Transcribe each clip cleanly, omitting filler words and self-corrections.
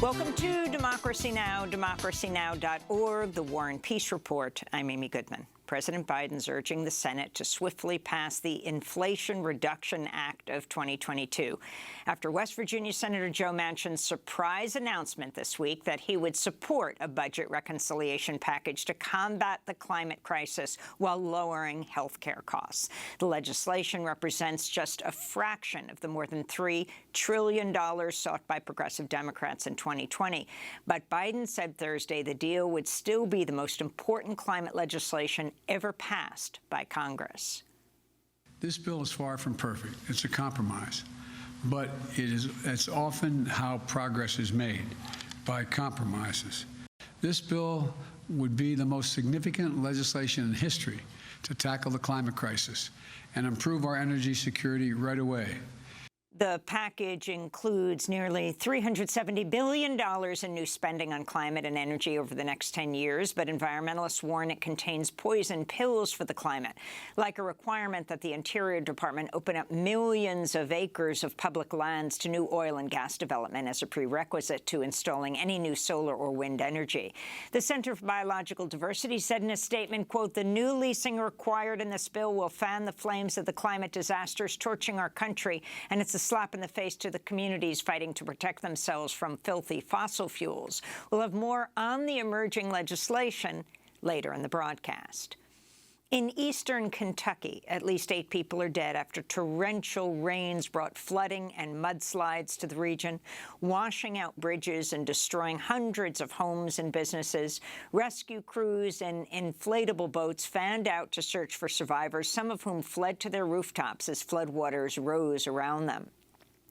Welcome to Democracy Now!, democracynow.org, the War and Peace Report. I'm Amy Goodman. President Biden's urging the Senate to swiftly pass the Inflation Reduction Act of 2022 after West Virginia Senator Joe Manchin's surprise announcement this week that he would support a budget reconciliation package to combat the climate crisis while lowering health care costs. The legislation represents just a fraction of the more than $3 trillion sought by progressive Democrats in 2020. But Biden said Thursday the deal would still be the most important climate legislation ever passed by Congress. This bill is far from perfect. It's a compromise. But it's often how progress is made, by compromises. This bill would be the most significant legislation in history to tackle the climate crisis and improve our energy security right away. The package includes nearly $370 billion in new spending on climate and energy over the next 10 years, but environmentalists warn it contains poison pills for the climate, like a requirement that the Interior Department open up millions of acres of public lands to new oil and gas development as a prerequisite to installing any new solar or wind energy. The Center for Biological Diversity said in a statement, quote, "The new leasing required in this bill will fan the flames of the climate disasters torching our country, and it's a slap in the face to the communities fighting to protect themselves from filthy fossil fuels." We'll have more on the emerging legislation later in the broadcast. In eastern Kentucky, at least 8 people are dead after torrential rains brought flooding and mudslides to the region, washing out bridges and destroying hundreds of homes and businesses. Rescue crews and inflatable boats fanned out to search for survivors, some of whom fled to their rooftops as floodwaters rose around them.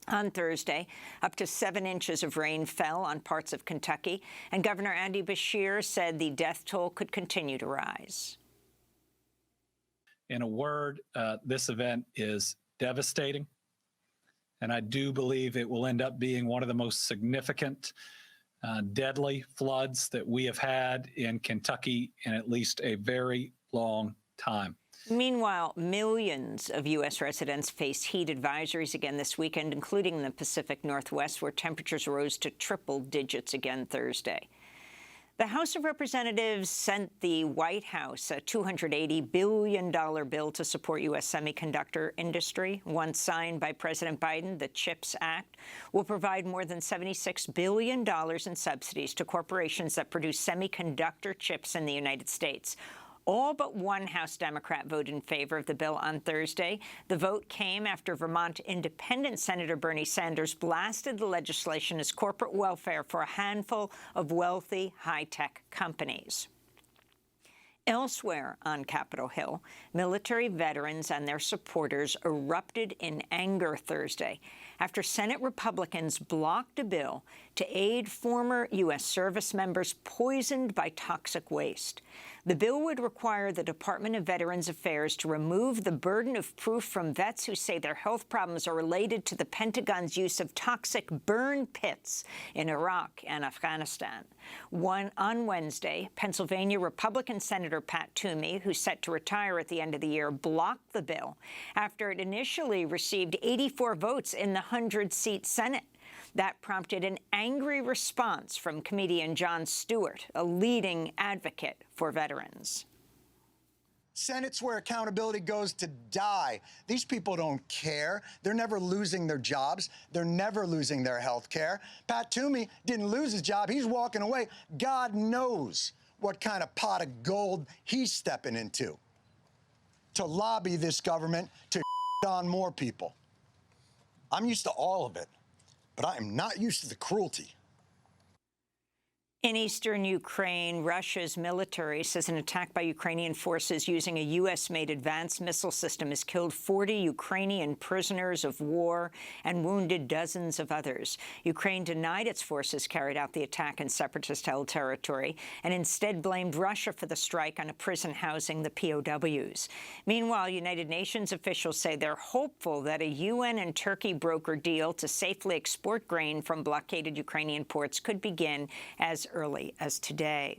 On Thursday, up to 7 inches of rain fell on parts of Kentucky, and Governor Andy Beshear said the death toll could continue to rise. In a word, this event is devastating, and I do believe it will end up being one of the most significant, deadly floods that we have had in Kentucky in at least a very long time. Meanwhile, millions of U.S. residents face heat advisories again this weekend, including the Pacific Northwest, where temperatures rose to triple digits again Thursday. The House of Representatives sent the White House a $280 billion bill to support U.S. semiconductor industry. Once signed by President Biden, the CHIPS Act will provide more than $76 billion in subsidies to corporations that produce semiconductor chips in the United States. All but one House Democrat voted in favor of the bill on Thursday. The vote came after Vermont Independent Senator Bernie Sanders blasted the legislation as corporate welfare for a handful of wealthy high-tech companies. Elsewhere on Capitol Hill, military veterans and their supporters erupted in anger Thursday after Senate Republicans blocked a bill to aid former U.S. service members poisoned by toxic waste. The bill would require the Department of Veterans Affairs to remove the burden of proof from vets who say their health problems are related to the Pentagon's use of toxic burn pits in Iraq and Afghanistan. On Wednesday, Pennsylvania Republican Senator Pat Toomey, who's set to retire at the end of the year, blocked the bill after it initially received 84 votes in the 100-seat Senate. That prompted an angry response from comedian Jon Stewart, a leading advocate for veterans. Senate's where accountability goes to die. These people don't care. They're never losing their jobs. They're never losing their health care. Pat Toomey didn't lose his job. He's walking away. God knows what kind of pot of gold he's stepping into to lobby this government to on more people. I'm used to all of it, but I am not used to the cruelty. In eastern Ukraine, Russia's military says an attack by Ukrainian forces using a U.S.-made advanced missile system has killed 40 Ukrainian prisoners of war and wounded dozens of others. Ukraine denied its forces carried out the attack in separatist-held territory and instead blamed Russia for the strike on a prison housing the POWs. Meanwhile, United Nations officials say they're hopeful that a UN and Turkey brokered deal to safely export grain from blockaded Ukrainian ports could begin as early as today.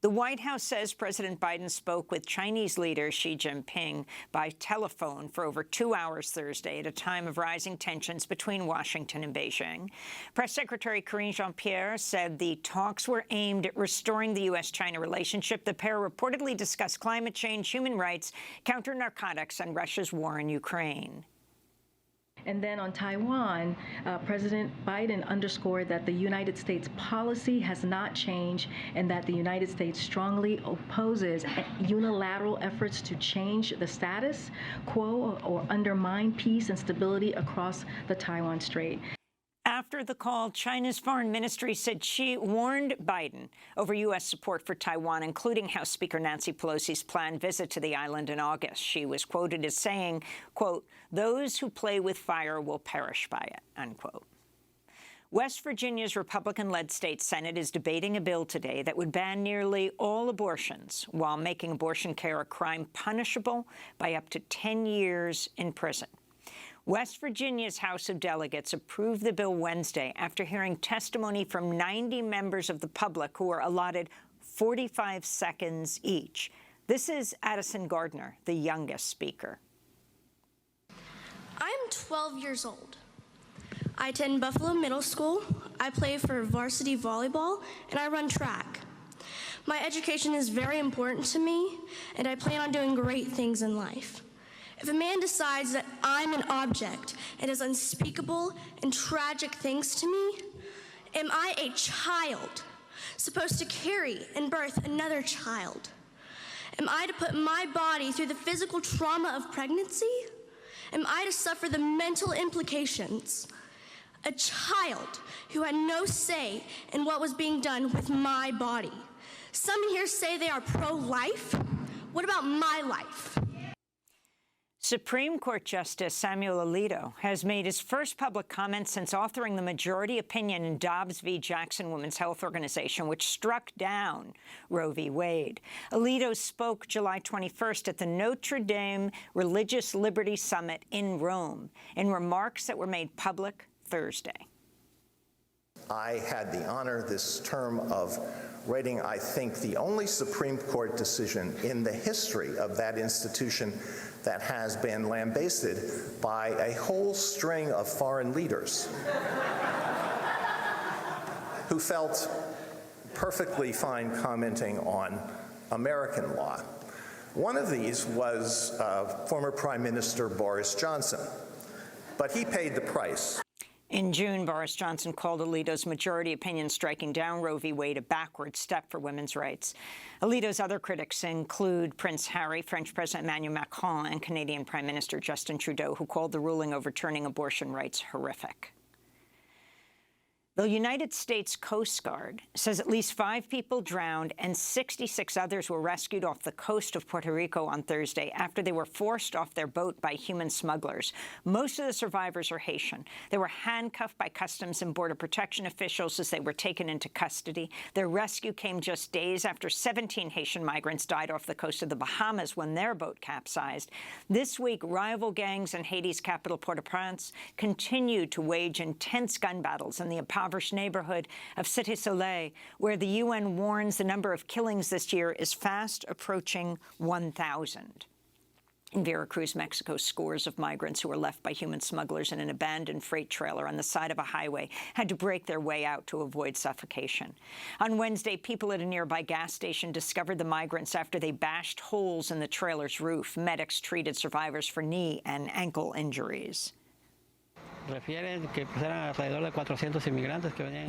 The White House says President Biden spoke with Chinese leader Xi Jinping by telephone for over 2 hours Thursday at a time of rising tensions between Washington and Beijing. Press Secretary Karine Jean-Pierre said the talks were aimed at restoring the U.S.-China relationship. The pair reportedly discussed climate change, human rights, counter-narcotics, and Russia's war in Ukraine. And then on Taiwan, President Biden underscored that the United States policy has not changed and that the United States strongly opposes unilateral efforts to change the status quo or undermine peace and stability across the Taiwan Strait. After the call, China's foreign ministry said she warned Biden over U.S. support for Taiwan, including House Speaker Nancy Pelosi's planned visit to the island in August. She was quoted as saying, quote, "Those who play with fire will perish by it," unquote. West Virginia's Republican-led state Senate is debating a bill today that would ban nearly all abortions while making abortion care a crime punishable by up to 10 years in prison. West Virginia's House of Delegates approved the bill Wednesday after hearing testimony from 90 members of the public who were allotted 45 seconds each. This is Addison Gardner, the youngest speaker. I'm 12 years old. I attend Buffalo Middle School, I play for varsity volleyball, and I run track. My education is very important to me, and I plan on doing great things in life. If a man decides that I'm an object and does unspeakable and tragic things to me, am I a child supposed to carry and birth another child? Am I to put my body through the physical trauma of pregnancy? Am I to suffer the mental implications? A child who had no say in what was being done with my body. Some here say they are pro-life. What about my life? Supreme Court Justice Samuel Alito has made his first public comment since authoring the majority opinion in Dobbs v. Jackson Women's Health Organization, which struck down Roe v. Wade. Alito spoke July 21st at the Notre Dame Religious Liberty Summit in Rome in remarks that were made public Thursday. I had the honor this term of writing, I think, the only Supreme Court decision in the history of that institution that has been lambasted by a whole string of foreign leaders who felt perfectly fine commenting on American law. One of these was former Prime Minister Boris Johnson, but he paid the price. In June, Boris Johnson called Alito's majority opinion striking down Roe v. Wade a backward step for women's rights. Alito's other critics include Prince Harry, French President Emmanuel Macron, and Canadian Prime Minister Justin Trudeau, who called the ruling overturning abortion rights horrific. The United States Coast Guard says at least 5 people drowned and 66 others were rescued off the coast of Puerto Rico on Thursday after they were forced off their boat by human smugglers. Most of the survivors are Haitian. They were handcuffed by Customs and Border Protection officials as they were taken into custody. Their rescue came just days after 17 Haitian migrants died off the coast of the Bahamas when their boat capsized. This week, rival gangs in Haiti's capital, Port-au-Prince, continued to wage intense gun battles in the impoverished neighborhood of Cité Soleil, where the UN warns the number of killings this year is fast approaching 1,000. In Veracruz, Mexico, scores of migrants who were left by human smugglers in an abandoned freight trailer on the side of a highway had to break their way out to avoid suffocation. On Wednesday, people at a nearby gas station discovered the migrants after they bashed holes in the trailer's roof. Medics treated survivors for knee and ankle injuries. We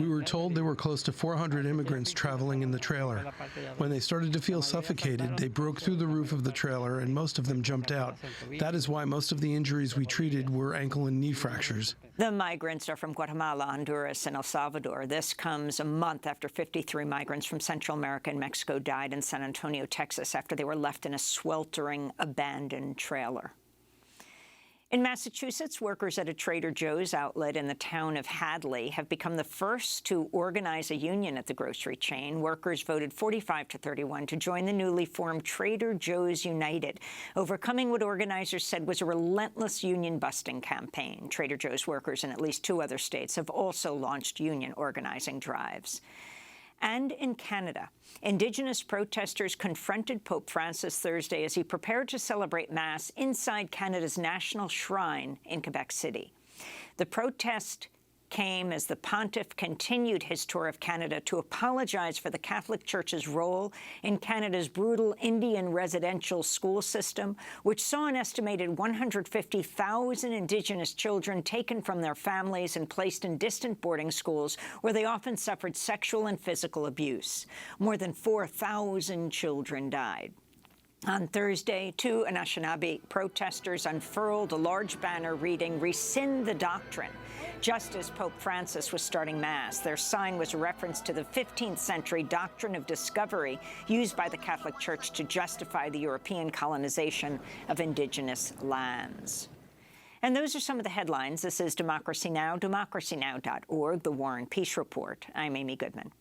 were told there were close to 400 immigrants traveling in the trailer. When they started to feel suffocated, they broke through the roof of the trailer and most of them jumped out. That is why most of the injuries we treated were ankle and knee fractures. The migrants are from Guatemala, Honduras, and El Salvador. This comes a month after 53 migrants from Central America and Mexico died in San Antonio, Texas, after they were left in a sweltering, abandoned trailer. In Massachusetts, workers at a Trader Joe's outlet in the town of Hadley have become the first to organize a union at the grocery chain. Workers voted 45-31 to join the newly formed Trader Joe's United, overcoming what organizers said was a relentless union-busting campaign. Trader Joe's workers in at least 2 other states have also launched union organizing drives. And in Canada, Indigenous protesters confronted Pope Francis Thursday as he prepared to celebrate Mass inside Canada's national shrine in Quebec City. The protest came as the pontiff continued his tour of Canada to apologize for the Catholic Church's role in Canada's brutal Indian residential school system, which saw an estimated 150,000 Indigenous children taken from their families and placed in distant boarding schools where they often suffered sexual and physical abuse. More than 4,000 children died. On Thursday, two Anishinaabe protesters unfurled a large banner reading, "Rescind the Doctrine," just as Pope Francis was starting Mass. Their sign was a reference to the 15th century doctrine of discovery used by the Catholic Church to justify the European colonization of Indigenous lands. And those are some of the headlines. This is Democracy Now!, democracynow.org, The War and Peace Report. I'm Amy Goodman.